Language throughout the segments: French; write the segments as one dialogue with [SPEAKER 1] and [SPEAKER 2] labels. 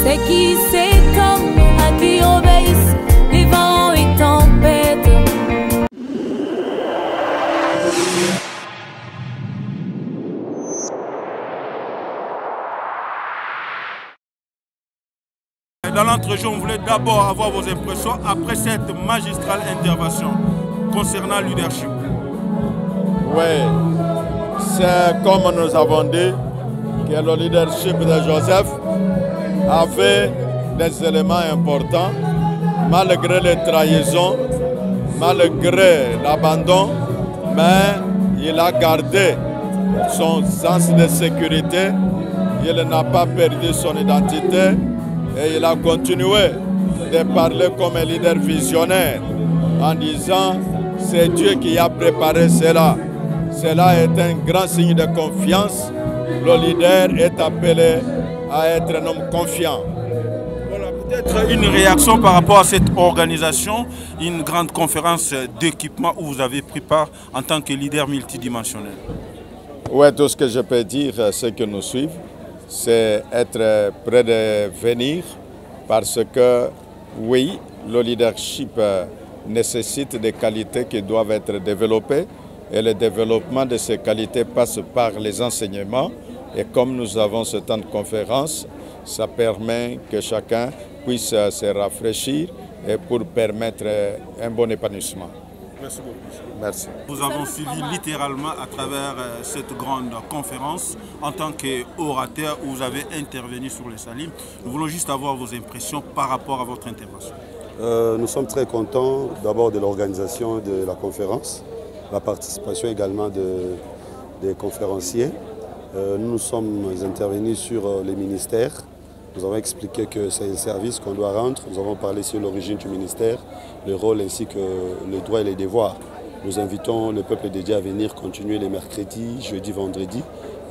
[SPEAKER 1] C'est qui s'étonnent, à qui obéissent les vents et tempêtes.
[SPEAKER 2] Dans l'entrejeu, on voulait d'abord avoir vos impressions après cette magistrale intervention concernant le leadership.
[SPEAKER 3] Oui, c'est comme nous avons dit que le leadership de Joseph avait des éléments importants, malgré les trahisons, malgré l'abandon, mais il a gardé son sens de sécurité, il n'a pas perdu son identité et il a continué de parler comme un leader visionnaire en disant c'est Dieu qui a préparé cela. Cela est un grand signe de confiance. Le leader est appelé à être un homme confiant.
[SPEAKER 2] Voilà, peut-être une réaction par rapport à cette organisation, une grande conférence d'équipement où vous avez pris part en tant que leader multidimensionnel.
[SPEAKER 3] Oui, tout ce que je peux dire, ceux qui nous suivent, c'est être prêt de venir parce que, oui, le leadership nécessite des qualités qui doivent être développées et le développement de ces qualités passe par les enseignements. Et comme nous avons ce temps de conférence, ça permet que chacun puisse se rafraîchir et pour permettre un bon épanouissement.
[SPEAKER 2] Merci beaucoup.
[SPEAKER 3] Merci.
[SPEAKER 2] Nous avons suivi littéralement à travers cette grande conférence en tant qu'orateur où vous avez intervenu sur les Salim. Nous voulons juste avoir vos impressions par rapport à votre intervention.
[SPEAKER 4] Nous sommes très contents d'abord de l'organisation de la conférence, la participation également des conférenciers. Nous sommes intervenus sur les ministères. Nous avons expliqué que c'est un service qu'on doit rendre. Nous avons parlé sur l'origine du ministère, le rôle ainsi que les droits et les devoirs. Nous invitons le peuple de Dieu à venir continuer les mercredis, jeudi, vendredi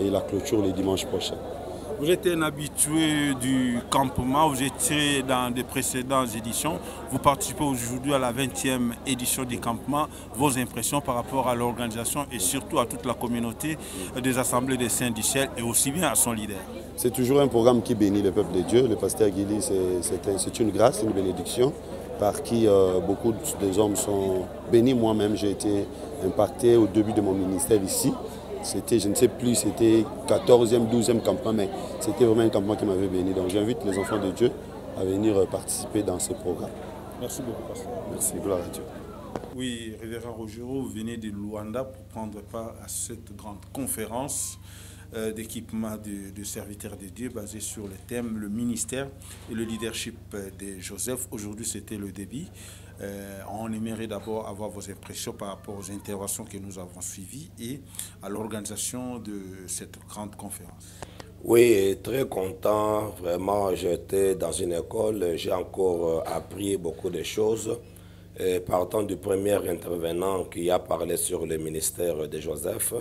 [SPEAKER 4] et la clôture les dimanches prochains.
[SPEAKER 2] Vous êtes un habitué du campement, vous étiez dans des précédentes éditions. Vous participez aujourd'hui à la 20e édition du campement. Vos impressions par rapport à l'organisation et surtout à toute la communauté des assemblées des saints du ciel et aussi bien à son leader.
[SPEAKER 4] C'est toujours un programme qui bénit le peuple de Dieu. Le pasteur Guili, c'est une grâce, une bénédiction par qui beaucoup des hommes sont bénis. Moi-même, j'ai été impacté au début de mon ministère ici. C'était, je ne sais plus, c'était 14e, 12e campement, mais c'était vraiment un campement qui m'avait béni. Donc j'invite les enfants de Dieu à venir participer dans ce programme.
[SPEAKER 2] Merci beaucoup, pasteur.
[SPEAKER 4] Merci, gloire à Dieu.
[SPEAKER 2] Oui, révérend Rogero, vous venez de Luanda pour prendre part à cette grande conférence d'équipement de serviteurs de Dieu basée sur le thème le ministère et le leadership de Joseph. Aujourd'hui, c'était le début. On aimerait d'abord avoir vos impressions par rapport aux interventions que nous avons suivies et à l'organisation de cette grande conférence.
[SPEAKER 5] Oui, très content. Vraiment, j'étais dans une école, j'ai encore appris beaucoup de choses. Partant du premier intervenant qui a parlé sur le ministère de Joseph,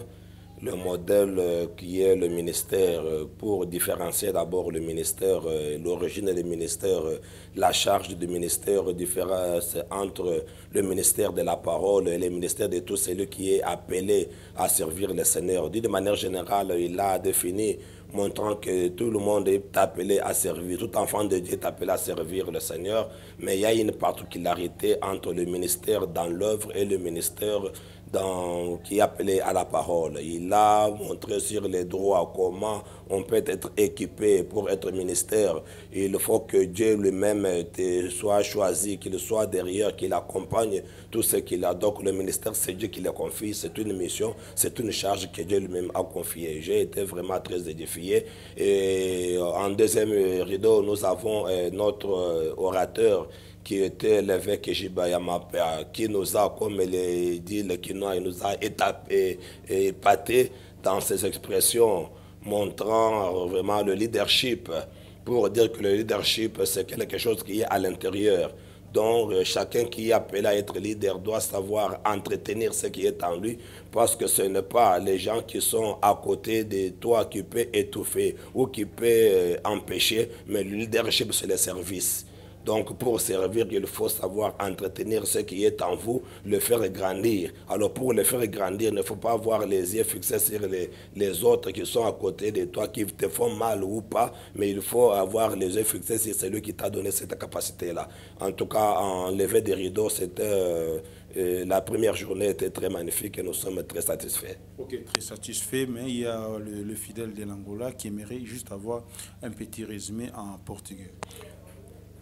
[SPEAKER 5] le modèle qui est le ministère pour différencier d'abord le ministère, l'origine du ministère, la charge du ministère, différence entre le ministère de la parole et le ministère de tout celui qui est appelé à servir le Seigneur. De manière générale, il a défini montrant que tout le monde est appelé à servir, tout enfant de Dieu est appelé à servir le Seigneur, mais il y a une particularité entre le ministère dans l'œuvre et le ministère qui est appelé à la parole. Il a montré sur les droits comment on peut être équipé pour être ministère. Il faut que Dieu lui-même soit choisi, qu'il soit derrière, qu'il accompagne tout ce qu'il a. Donc le ministère, c'est Dieu qui le confie, c'est une mission, c'est une charge que Dieu lui-même a confiée. J'ai été vraiment très édifié. Et en deuxième rideau, nous avons notre orateur qui était l'évêque Jibayamapea, qui nous a, comme il dit le Kinois, il nous a épaté dans ses expressions, montrant vraiment le leadership, pour dire que le leadership, c'est quelque chose qui est à l'intérieur. Donc, chacun qui est appelé à être leader doit savoir entretenir ce qui est en lui, parce que ce n'est pas les gens qui sont à côté de toi qui peuvent étouffer ou qui peuvent empêcher, mais le leadership, c'est le service. Donc pour servir, il faut savoir entretenir ce qui est en vous, le faire grandir. Alors pour le faire grandir, il ne faut pas avoir les yeux fixés sur les autres qui sont à côté de toi, qui te font mal ou pas, mais il faut avoir les yeux fixés sur celui qui t'a donné cette capacité-là. En tout cas, en lever des rideaux, c'était... la première journée était très magnifique et nous sommes très satisfaits.
[SPEAKER 2] Ok, très satisfait, mais il y a le fidèle de l'Angola qui aimerait juste avoir un petit résumé en portugais.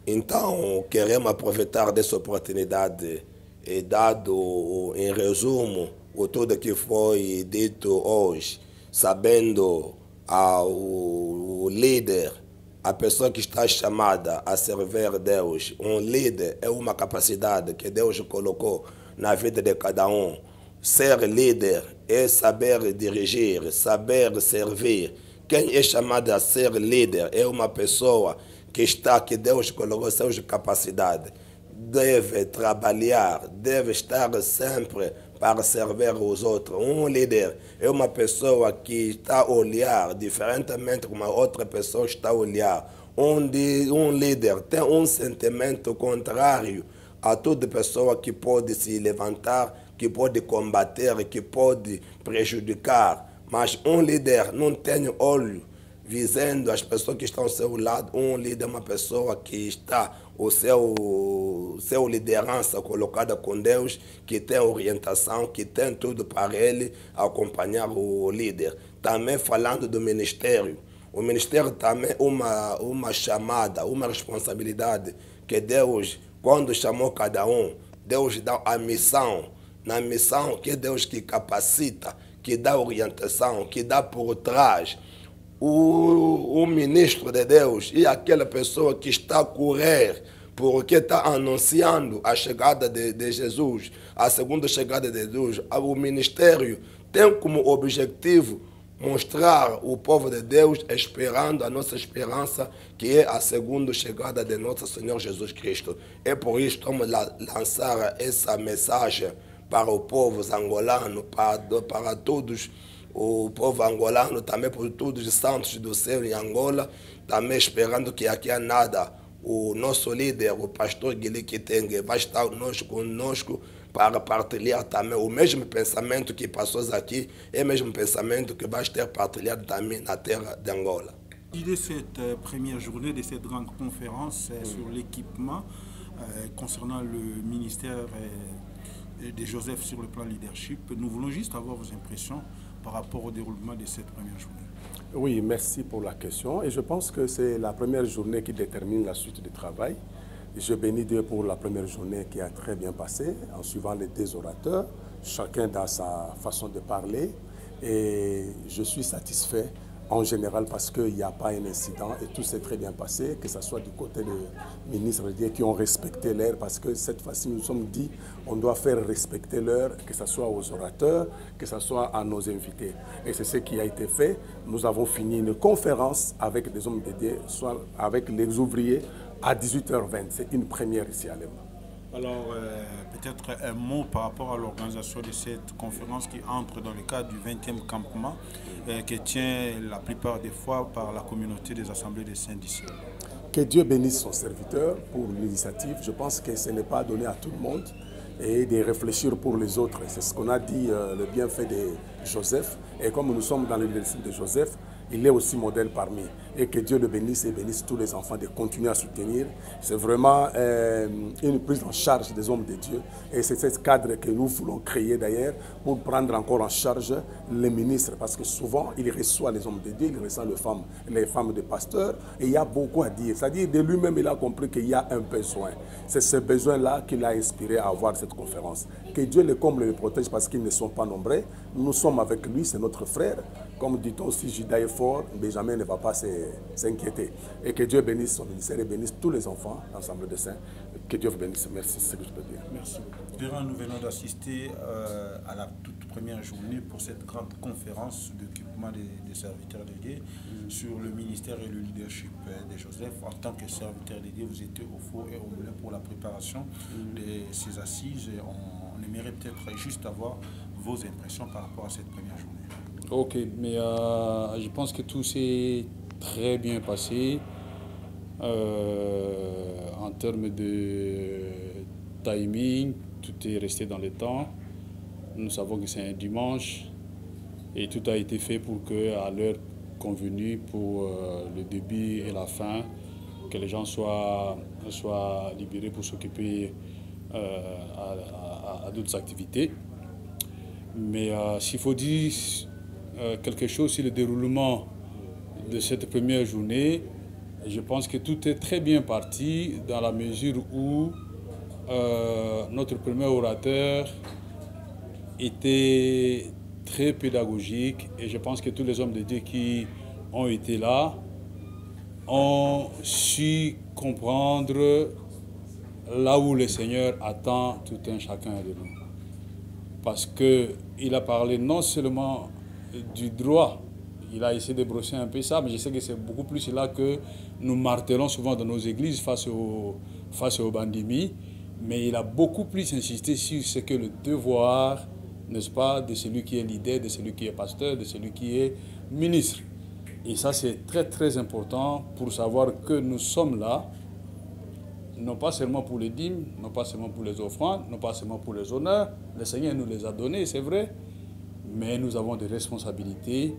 [SPEAKER 5] Então, queremos aproveitar dessa oportunidade e dado em resumo o tudo que foi dito hoje, sabendo o líder, a pessoa que está chamada a servir Deus. Um líder é uma capacidade que Deus colocou na vida de cada um. Ser líder é saber dirigir, saber servir. Quem é chamado a ser líder é uma pessoa que Deus colocou suas capacidades. Deve trabalhar, deve estar sempre para servir os outros. Um líder é uma pessoa que está a olhar diferentemente como a outra pessoa está a olhar. Um líder tem um sentimento contrário a toda pessoa que pode se levantar, que pode combater, que pode prejudicar. Mas um líder não tem olho visando as pessoas que estão ao seu lado. Um líder é uma pessoa que está o seu liderança colocada com Deus, que tem orientação, que tem tudo para ele acompanhar o líder. Também falando do ministério. O ministério também é uma chamada, uma responsabilidade que Deus, quando chamou cada um, Deus dá a missão. Na missão que é Deus que capacita, que dá orientação, que dá por trás. O ministro de Deus e aquela pessoa que está a correr porque está anunciando a chegada de Jesus, a segunda chegada de Jesus. O ministério tem como objetivo mostrar o povo de Deus esperando a nossa esperança, que é a segunda chegada de nosso Senhor Jesus Cristo. É por isso que vamos lançar essa mensagem para o povo angolano, para todos o povo angolano, também por todos os santos do céu em Angola, também esperando que aqui a nada o nosso líder, o pastor Guilherme Kitenge, vai estar conosco para partilhar também o mesmo pensamento que passou aqui, é o mesmo pensamento que vai ter partilhado também na terra de Angola.
[SPEAKER 2] Et de cette première journée, de cette grande conférence sur l'équipement concernant le ministère de Joseph sur le plan leadership, nous voulons juste avoir vos impressions par rapport au déroulement de cette première journée.
[SPEAKER 6] Oui, merci pour la question. Et je pense que c'est la première journée qui détermine la suite du travail. Je bénis Dieu pour la première journée qui a très bien passé, en suivant les deux orateurs, chacun dans sa façon de parler. Et je suis satisfait en général parce qu'il n'y a pas un incident et tout s'est très bien passé, que ce soit du côté des ministres qui ont respecté l'heure, parce que cette fois-ci nous sommes dit on doit faire respecter l'heure, que ce soit aux orateurs, que ce soit à nos invités. Et c'est ce qui a été fait. Nous avons fini une conférence avec des hommes dédiés, soit avec les ouvriers, à 18h20. C'est une première ici à Lema.
[SPEAKER 2] Alors, peut-être un mot par rapport à l'organisation de cette conférence qui entre dans le cadre du 20e campement qui tient la plupart des fois par la communauté des assemblées des saints du ciel.
[SPEAKER 6] Que Dieu bénisse son serviteur pour l'initiative. Je pense que ce n'est pas donné à tout le monde et de réfléchir pour les autres. C'est ce qu'on a dit, le bienfait de Joseph. Et comme nous sommes dans le leadership de Joseph, il est aussi modèle parmi. Et que Dieu le bénisse et bénisse tous les enfants de continuer à soutenir. C'est vraiment une prise en charge des hommes de Dieu. Et c'est ce cadre que nous voulons créer d'ailleurs pour prendre encore en charge les ministres. Parce que souvent, il reçoit les hommes de Dieu, il reçoit les femmes de pasteurs. Et il y a beaucoup à dire. C'est-à-dire de lui-même, il a compris qu'il y a un besoin. C'est ce besoin-là qui l'a inspiré à avoir cette conférence. Que Dieu les comble et les protège parce qu'ils ne sont pas nombreux. Nous sommes avec lui, c'est notre frère. Comme dit-on, si Judas est fort, Benjamin ne va pas s'inquiéter. Et que Dieu bénisse son ministère et bénisse tous les enfants, l'ensemble des saints. Que Dieu vous bénisse. Merci, c'est ce que je peux dire.
[SPEAKER 2] Merci. Véran, nous venons d'assister à la toute première journée pour cette grande conférence d'équipement des serviteurs de Dieu sur le ministère et le leadership de Joseph. En tant que serviteur de Dieu, vous étiez au four et au moulin pour la préparation de ces assises. Et on aimerait peut-être juste avoir vos impressions par rapport à cette première journée.
[SPEAKER 7] Ok, mais je pense que tout s'est très bien passé. En termes de timing, tout est resté dans le temps. Nous savons que c'est un dimanche et tout a été fait pour que, à l'heure convenue, pour le début et la fin, que les gens soient libérés pour s'occuper à d'autres activités. Mais s'il faut dire quelque chose sur le déroulement de cette première journée, je pense que tout est très bien parti dans la mesure où notre premier orateur était très pédagogique et je pense que tous les hommes de Dieu qui ont été là ont su comprendre là où le Seigneur attend tout un chacun de nous. Parce qu'il a parlé non seulement du droit, il a essayé de brosser un peu ça, mais je sais que c'est beaucoup plus là que nous martelons souvent dans nos églises face au bandimi, mais il a beaucoup plus insisté sur ce que le devoir, n'est-ce pas, de celui qui est leader, de celui qui est pasteur, de celui qui est ministre. Et ça, c'est très très important pour savoir que nous sommes là, non pas seulement pour les dîmes, non pas seulement pour les offrandes, non pas seulement pour les honneurs. Le Seigneur nous les a donnés, c'est vrai, mais nous avons des responsabilités,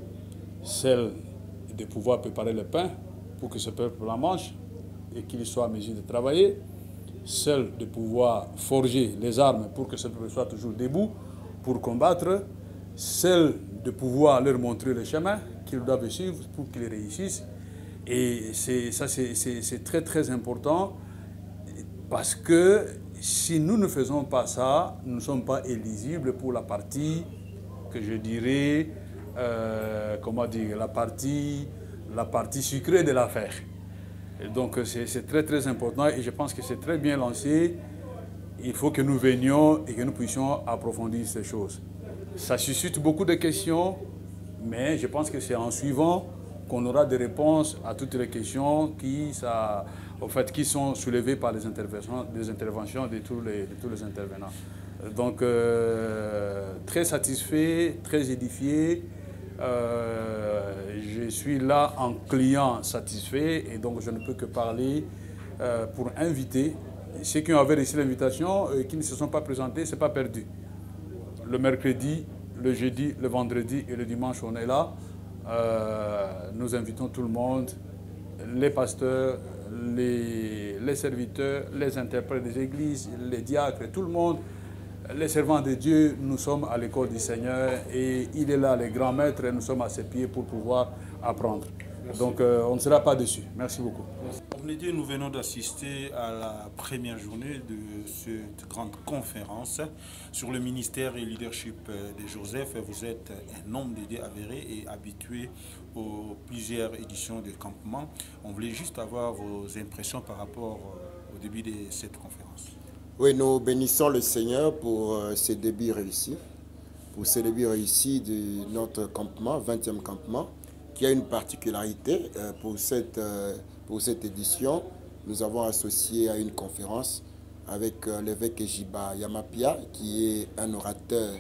[SPEAKER 7] celle de pouvoir préparer le pain pour que ce peuple la mange et qu'il soit en mesure de travailler, celle de pouvoir forger les armes pour que ce peuple soit toujours debout pour combattre, celle de pouvoir leur montrer le chemin qu'ils doivent suivre pour qu'ils réussissent. Et ça, c'est très très important parce que si nous ne faisons pas ça, nous ne sommes pas éligibles pour la partie que je dirais, comment dire, la partie sucrée de l'affaire. Donc c'est très très important et je pense que c'est très bien lancé. Il faut que nous venions et que nous puissions approfondir ces choses. Ça suscite beaucoup de questions, mais je pense que c'est en suivant qu'on aura des réponses à toutes les questions qui sont soulevées par les interventions de tous les intervenants. Donc, très satisfait, très édifié. Je suis là en client satisfait et donc je ne peux que parler pour inviter. Ceux qui avaient reçu l'invitation et qui ne se sont pas présentés, ce n'est pas perdu. Le mercredi, le jeudi, le vendredi et le dimanche, on est là. Nous invitons tout le monde, les pasteurs, les serviteurs, les interprètes des églises, les diacres, tout le monde, les servants de Dieu. Nous sommes à l'école du Seigneur et il est là, le grand maître, et nous sommes à ses pieds pour pouvoir apprendre. Merci. Donc on ne sera pas déçus. Merci beaucoup.
[SPEAKER 2] Nous venons d'assister à la première journée de cette grande conférence sur le ministère et le leadership de Joseph. Vous êtes un homme de Dieu avéré et habitué aux plusieurs éditions de campement. On voulait juste avoir vos impressions par rapport au début de cette conférence.
[SPEAKER 8] Oui, nous bénissons le Seigneur pour ce début réussi, de notre campement, 20e campement, qui a une particularité pour cette édition. Nous avons associé à une conférence avec l'évêque Ejiba Yamapia, qui est un orateur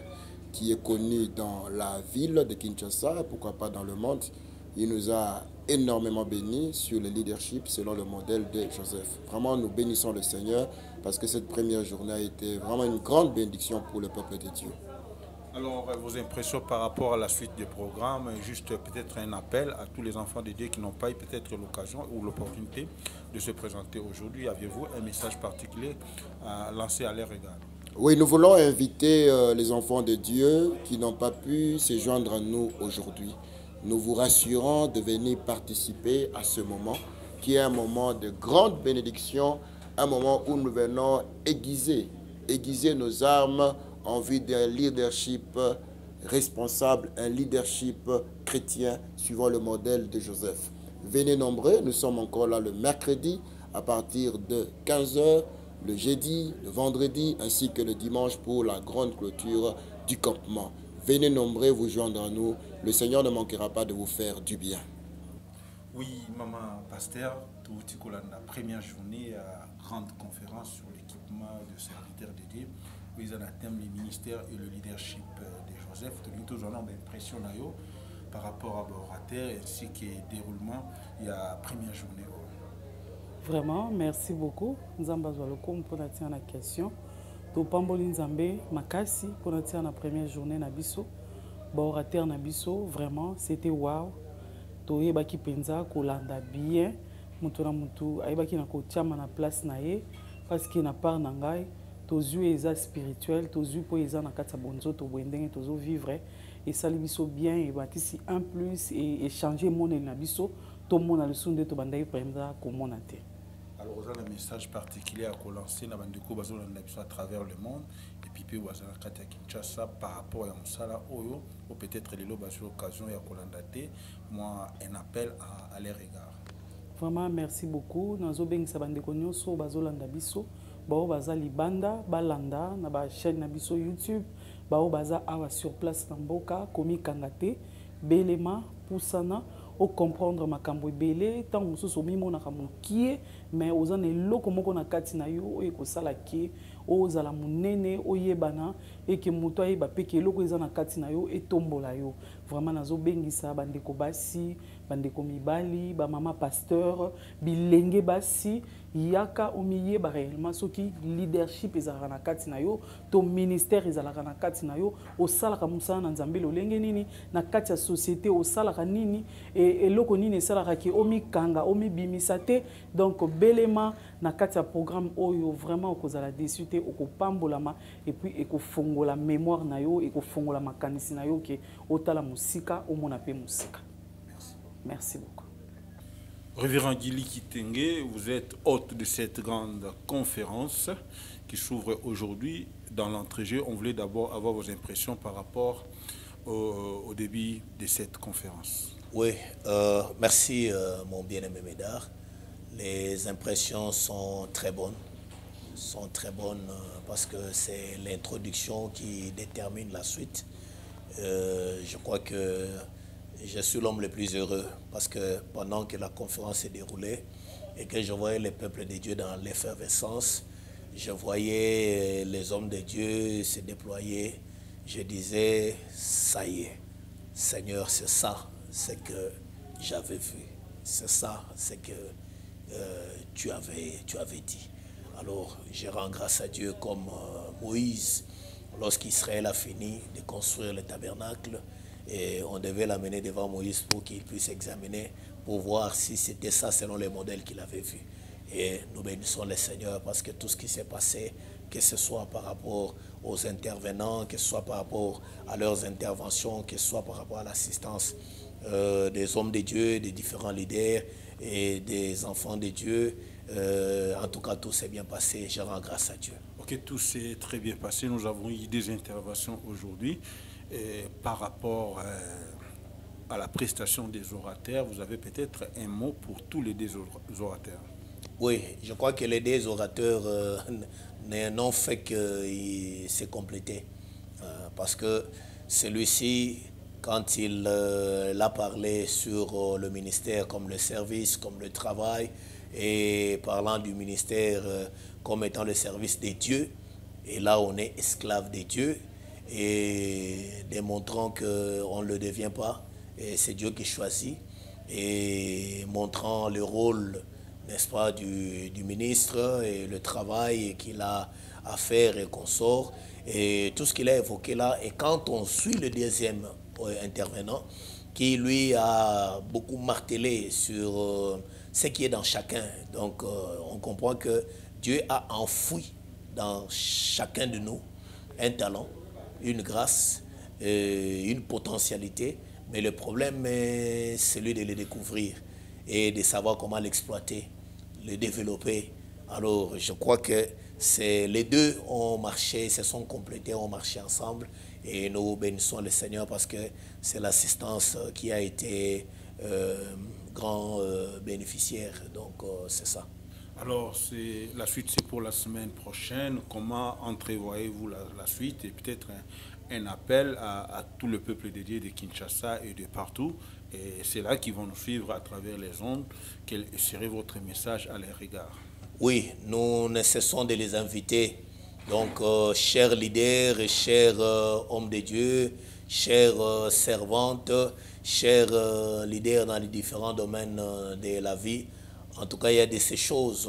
[SPEAKER 8] qui est connu dans la ville de Kinshasa, pourquoi pas dans le monde. Il nous a énormément bénis sur le leadership selon le modèle de Joseph. Vraiment, nous bénissons le Seigneur parce que cette première journée a été vraiment une grande bénédiction pour le peuple de Dieu.
[SPEAKER 2] Alors, vos impressions par rapport à la suite du programme, juste peut-être un appel à tous les enfants de Dieu qui n'ont pas eu peut-être l'occasion ou l'opportunité de se présenter aujourd'hui. Aviez-vous un message particulier à lancer à leur égard?
[SPEAKER 8] Oui, nous voulons inviter les enfants de Dieu qui n'ont pas pu se joindre à nous aujourd'hui. Nous vous rassurons de venir participer à ce moment, qui est un moment de grande bénédiction, un moment où nous venons aiguiser nos armes en vue d'un leadership responsable, un leadership chrétien suivant le modèle de Joseph. Venez nombreux, nous sommes encore là le mercredi à partir de 15 h, le jeudi, le vendredi ainsi que le dimanche pour la grande clôture du campement. Venez nombreux vous joindre à nous, le Seigneur ne manquera pas de vous faire du bien.
[SPEAKER 2] Oui, maman pasteur, tout la première journée à grande conférence sur l'équipement de serviteurs de Dieu. Vous avez thème le ministère et le leadership de Joseph. Nous avons l'impression par rapport à l'orateur ainsi que le déroulement il y a la première journée.
[SPEAKER 9] Vraiment, merci beaucoup. Nous avons besoin pour la question. To pamboli nzambe makasi pour la première journée na biso. Orateur na biso, vraiment, c'était wow. To yebaki penza kolanda bien. Mutu na mutu ayebaki na kotiama na place na ye parce qu'il na part na ngai. Tozu eza spirituel, tozu po eza na kati ya bonzo to bwendenge tozo vivre et sali biso bien et batisi un plus et échanger mon na biso to mona le sunde to bandai penza ko monate.
[SPEAKER 2] Alors, vous avez un message particulier à lancer dans à travers le monde et puis vous avez Kinshasa par rapport à Moussala Oyo ou peut-être les l'occasion de Kolandate. Moi, un appel à leur égard.
[SPEAKER 9] Vraiment, merci beaucoup. Nous avons besoin de connaissances bazolanda biso, bao baza libanda, balanda na ba chaîne na biso YouTube, bao baza awa sur place na mboka komi kangate, belema pusana au comprendre makambo ebele tant mosusu omimona ka mokie mais ozana eloko moko na kati na yo oyo ekosala ke ozala monene oyebana eke moto ayeba pe ke eloko eza na kati na yo etombola yo vraiment nazobengisa bandeko basi bandeko mibali bamama pasteur bilenge basi yaka omiyeba réellement soki leadership ezalaka na kati na yo to ministère ezalaka na kati na yo osalaka mosala na nzambe lolenge nini na kati ya société osalaka nini eloko nini esalaka ke omikanga omibimisa te donc belema na kati ya programme oyo vraiment okozala déçu te okopambolama et puis ekofongola mémoire na yo ekofongola makanisi na yo ke otala musika omona pe musika. Merci beaucoup.
[SPEAKER 2] Révérend Gili Kitenge, vous êtes hôte de cette grande conférence qui s'ouvre aujourd'hui. Dans l'entrejeu, on voulait d'abord avoir vos impressions par rapport au début de cette conférence.
[SPEAKER 10] Oui, merci mon bien-aimé Médard. Les impressions sont très bonnes. Parce que c'est l'introduction qui détermine la suite. Je crois que je suis l'homme le plus heureux parce que pendant que la conférence s'est déroulée et que je voyais les peuples de Dieu dans l'effervescence, je voyais les hommes de Dieu se déployer. Je disais, ça y est, Seigneur, c'est ça, c'est que j'avais vu. C'est ça, c'est que tu avais dit. Alors, je rends grâce à Dieu comme Moïse, lorsqu'Israël a fini de construire le tabernacle, et on devait l'amener devant Moïse pour qu'il puisse examiner, pour voir si c'était ça selon les modèles qu'il avait vus. Et nous bénissons le Seigneur parce que tout ce qui s'est passé, que ce soit par rapport aux intervenants, que ce soit par rapport à leurs interventions, que ce soit par rapport à l'assistance des hommes de Dieu, des différents leaders et des enfants de Dieu, en tout cas tout s'est bien passé. Je rends grâce à Dieu.
[SPEAKER 2] Ok, tout s'est très bien passé. Nous avons eu des interventions aujourd'hui. Par rapport à la prestation des orateurs, vous avez peut-être un mot pour tous les deux orateurs.
[SPEAKER 10] Oui, je crois que les deux orateurs n'ont fait que se compléter. Parce que celui-ci, quand il a parlé sur le ministère comme le service, comme le travail, et parlant du ministère comme étant le service des dieux, et là on est esclave des dieux, et démontrant qu'on ne le devient pas, et c'est Dieu qui choisit, et montrant le rôle, n'est-ce pas, du ministre et le travail qu'il a à faire et qu'on sort, et tout ce qu'il a évoqué là. Et quand on suit le deuxième intervenant, qui lui a beaucoup martelé sur ce qui est dans chacun, donc on comprend que Dieu a enfoui dans chacun de nous un talent, une grâce, une potentialité, mais le problème est celui de le découvrir et de savoir comment l'exploiter, le développer. Alors je crois que les deux ont marché, se sont complétés, ont marché ensemble, et nous bénissons le Seigneur parce que c'est l'assistance qui a été grand bénéficiaire, donc c'est ça.
[SPEAKER 2] Alors, la suite, c'est pour la semaine prochaine. Comment entrevoyez-vous la suite? Et peut-être un appel à tout le peuple de Dieu de Kinshasa et de partout. Et c'est là qu'ils vont nous suivre à travers les ondes. Quel serait votre message à leur égard?
[SPEAKER 10] Oui, nous ne cessons de les inviter. Donc, chers leaders et chers hommes de Dieu, chères servantes, chers leaders dans les différents domaines de la vie, En tout cas, il y a de ces choses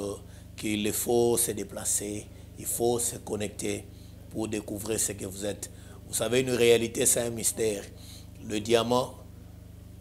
[SPEAKER 10] qu'il faut se déplacer, il faut se connecter pour découvrir ce que vous êtes. Vous savez, une réalité, c'est un mystère. Le diamant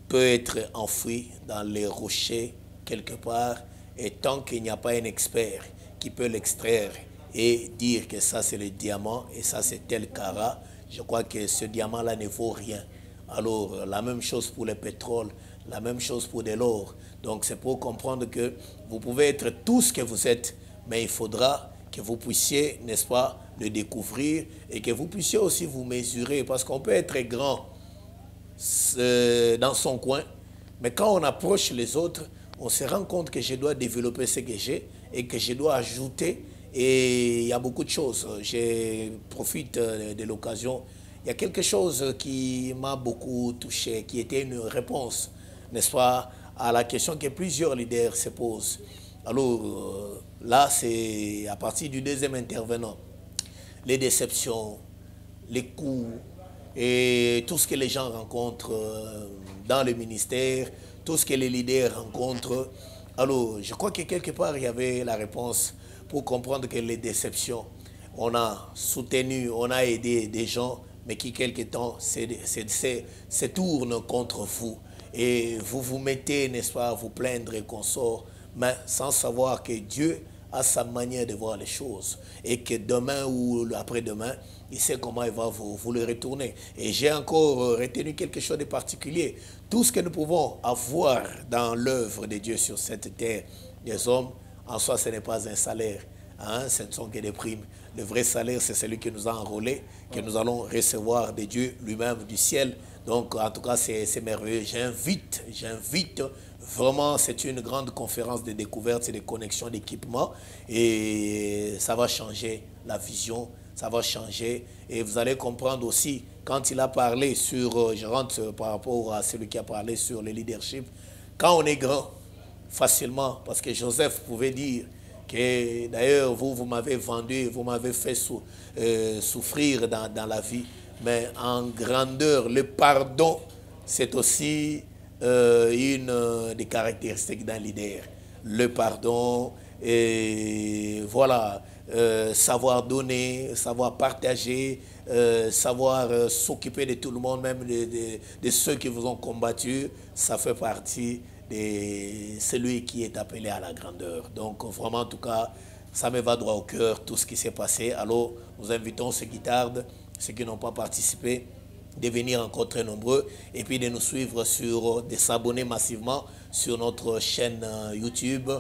[SPEAKER 10] peut être enfoui dans les rochers quelque part, et tant qu'il n'y a pas un expert qui peut l'extraire et dire que ça c'est le diamant et ça c'est tel carat, je crois que ce diamant-là ne vaut rien. Alors, la même chose pour le pétrole, la même chose pour de l'or. Donc, c'est pour comprendre que vous pouvez être tout ce que vous êtes, mais il faudra que vous puissiez, n'est-ce pas, le découvrir et que vous puissiez aussi vous mesurer, parce qu'on peut être grand dans son coin, mais quand on approche les autres, on se rend compte que je dois développer ce que j'ai et que je dois ajouter. Et il y a beaucoup de choses. Je profite de l'occasion. Il y a quelque chose qui m'a beaucoup touché, qui était une réponse, n'est-ce pas, à la question que plusieurs leaders se posent. Alors là, c'est à partir du deuxième intervenant. Les déceptions, les coups et tout ce que les gens rencontrent dans le ministère, tout ce que les leaders rencontrent. Alors, je crois que quelque part, il y avait la réponse pour comprendre que les déceptions, on a soutenu, on a aidé des gens, mais qui quelque temps se tournent contre vous. Et vous vous mettez, n'est-ce pas, à vous plaindre et qu'on sort, mais sans savoir que Dieu a sa manière de voir les choses et que demain ou après-demain, il sait comment il va vous le retourner. Et j'ai encore retenu quelque chose de particulier. Tout ce que nous pouvons avoir dans l'œuvre de Dieu sur cette terre des hommes, en soi, ce n'est pas un salaire. Hein? Ce ne sont que des primes. Le vrai salaire, c'est celui qui nous a enrôlés, que nous allons recevoir de Dieu lui-même du ciel. Donc, en tout cas, c'est merveilleux. J'invite, vraiment, c'est une grande conférence de découverte et de connexion d'équipement. Et ça va changer la vision, ça va changer. Et vous allez comprendre aussi, quand il a parlé sur, je rentre par rapport à celui qui a parlé sur le leadership, quand on est grand, facilement, parce que Joseph pouvait dire que d'ailleurs vous m'avez vendu, vous m'avez fait souffrir dans la vie, mais en grandeur, le pardon, c'est aussi une des caractéristiques d'un leader. Le pardon, et voilà, savoir donner, savoir partager, savoir s'occuper de tout le monde, même de ceux qui vous ont combattu, ça fait partie de celui qui est appelé à la grandeur. Donc vraiment, en tout cas, ça me va droit au cœur, tout ce qui s'est passé. Alors, nous invitons ceux qui tardent, ceux qui n'ont pas participé, de venir encore très nombreux et puis de nous suivre de s'abonner massivement sur notre chaîne YouTube,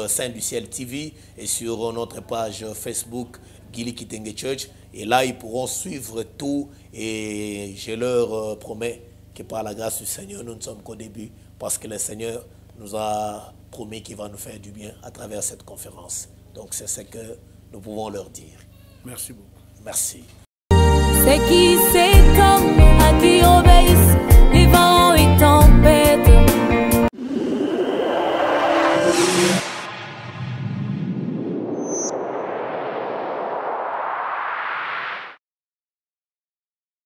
[SPEAKER 10] Saint du Ciel TV, et sur notre page Facebook, Gili Kitenge Church. Et là, ils pourront suivre tout et je leur promets que par la grâce du Seigneur, nous ne sommes qu'au début, parce que le Seigneur nous a promis qu'il va nous faire du bien à travers cette conférence. Donc c'est ce que nous pouvons leur dire.
[SPEAKER 2] Merci beaucoup.
[SPEAKER 10] Merci.
[SPEAKER 1] C'est qui